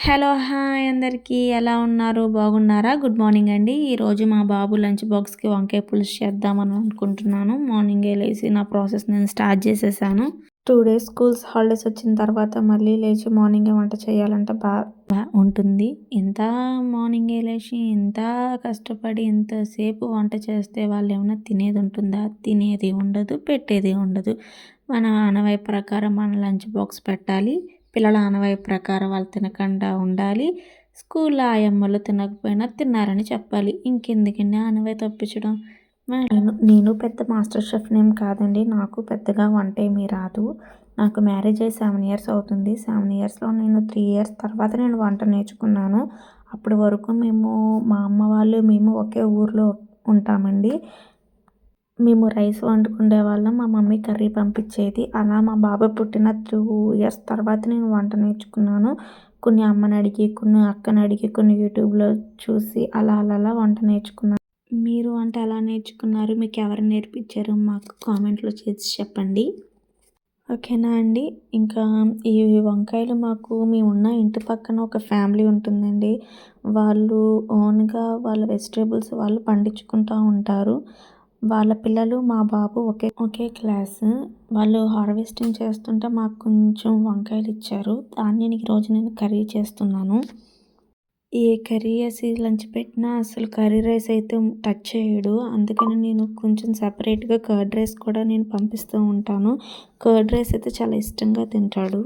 Hello! Hi అందరికీ. ఎలా ఉన్నారు? బాగున్నారా? గుడ్ మార్నింగ్ అండి. ఈరోజు మా బాబు లంచ్ బాక్స్‌కి వంకాయ పులుసు చేద్దామని అనుకుంటున్నాను. మార్నింగే లేసి నా ప్రాసెస్ నేను స్టార్ట్ చేసేసాను. 2 డేస్ స్కూల్స్ హాలిడేస్ వచ్చిన తర్వాత మళ్ళీ లేచి మార్నింగే వంట చేయాలంటే ఉంటుంది. ఇంత మార్నింగే లేచి ఇంత కష్టపడి ఇంతసేపు వంట చేస్తే వాళ్ళేమన్నా తినేది ఉంటుందా? తినేది ఉండదు, పెట్టేది ఉండదు. మన ఆనవాయి ప్రకారం మన లంచ్ బాక్స్ పెట్టాలి. పిల్లల ఆనవాయి ప్రకారం వాళ్ళు తినకుండా ఉండాలి. స్కూల్లో ఆయమ్మలు తినకపోయినా తిన్నారని చెప్పాలి. ఇంకెందుకండి ఆనవాయి తప్పించడం. నేను పెద్ద మాస్టర్ షెఫ్‌నేం కాదండి. నాకు పెద్దగా వంట ఏమీ రాదు. నాకు మ్యారేజ్ అయ్యి 7 ఇయర్స్ అవుతుంది. 7 ఇయర్స్‌లో నేను 3 ఇయర్స్ తర్వాత నేను వంట నేర్చుకున్నాను. అప్పటి వరకు మా అమ్మ వాళ్ళు, మేము ఒకే ఊర్లో ఉంటామండి. మేము రైస్ వండుకునేవాళ్ళం. మా మమ్మీ కర్రీ పంపించేది. అలా మా బాబు పుట్టిన 2 ఇయర్స్ తర్వాత నేను వంట నేర్చుకున్నాను. కొన్ని అమ్మని అడిగి, కొన్ని అక్కని అడిగి, కొన్ని యూట్యూబ్‌లో చూసి అలా వంట నేర్చుకున్నాను. మీరు వంట ఎలా నేర్చుకున్నారు? మీకు ఎవరు నేర్పించారు? మాకు కామెంట్‌లో చేసి చెప్పండి. ఓకేనా అండి. ఇంకా ఈ వంకాయలు మేమున్న ఇంటి పక్కన ఒక ఫ్యామిలీ ఉంటుందండి. వాళ్ళు ఓన్‌గా వాళ్ళ వెజిటబుల్స్ వాళ్ళు పండించుకుంటూ ఉంటారు. వాళ్ళ పిల్లలు, మా బాబు ఒకే క్లాసు. వాళ్ళు హార్వెస్టింగ్ చేస్తుంటే మాకు కొంచెం వంకాయలు ఇచ్చారు. దాన్ని ఈరోజు నేను కర్రీ చేస్తున్నాను. ఏ కర్రీ వేసి లంచ్ పెట్టినా అసలు కర్రీ రైస్ అయితే టచ్ చేయడు. అందుకని నేను కొంచెం సెపరేట్‌గా కర్డ్ రైస్ కూడా నేను పంపిస్తూ ఉంటాను. కర్డ్ రైస్ అయితే చాలా ఇష్టంగా తింటాడు.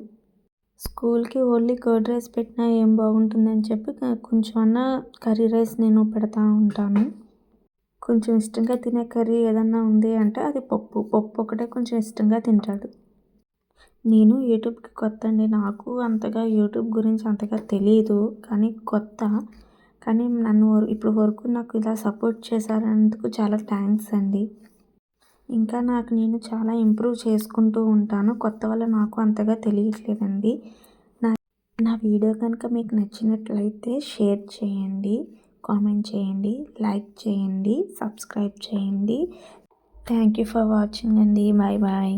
స్కూల్‌కి ఓన్లీ కర్డ్ రైస్ పెట్టినా ఏం బాగుంటుందని చెప్పి కొంచెం అన్నా కర్రీ రైస్ నేను పెడతా ఉంటాను. కొంచెం ఇష్టంగా తినే కర్రీ ఏదన్నా ఉంది అంటే అది పప్పు. పప్పు ఒకటే కొంచెం ఇష్టంగా తింటాడు. నేను యూట్యూబ్‌కి కొత్త అండి. నాకు అంతగా యూట్యూబ్ గురించి అంతగా తెలీదు. కానీ కొత్త. కానీ నన్ను ఇప్పటి వరకు నాకు ఇలా సపోర్ట్ చేశారన్నందుకు చాలా థ్యాంక్స్ అండి. ఇంకా నేను చాలా ఇంప్రూవ్ చేసుకుంటూ ఉంటాను. కొత్త వల్ల నాకు అంతగా తెలియట్లేదండి. నా నా వీడియో కనుక మీకు నచ్చినట్లయితే షేర్ చేయండి, కామెంట్ చేయండి, లైక్ చేయండి, సబ్స్క్రైబ్ చేయండి. థ్యాంక్ యూ ఫర్ వాచింగ్ అండి. Bye bye.